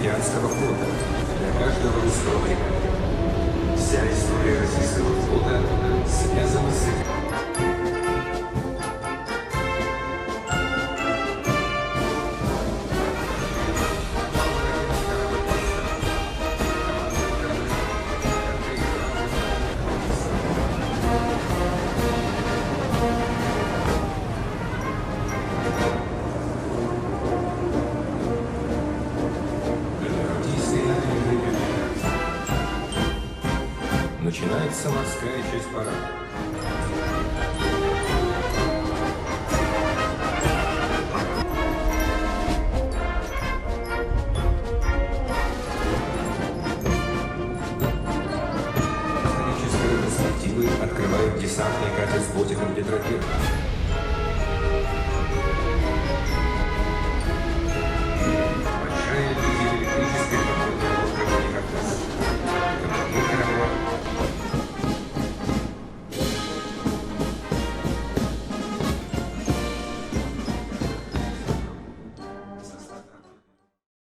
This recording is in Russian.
океанского флота для каждого русского моряка. Вся история российского флота связана с этим. Начинается морская часть парада. Исторические перспективы открывает десантный катер с ботиком для торпед.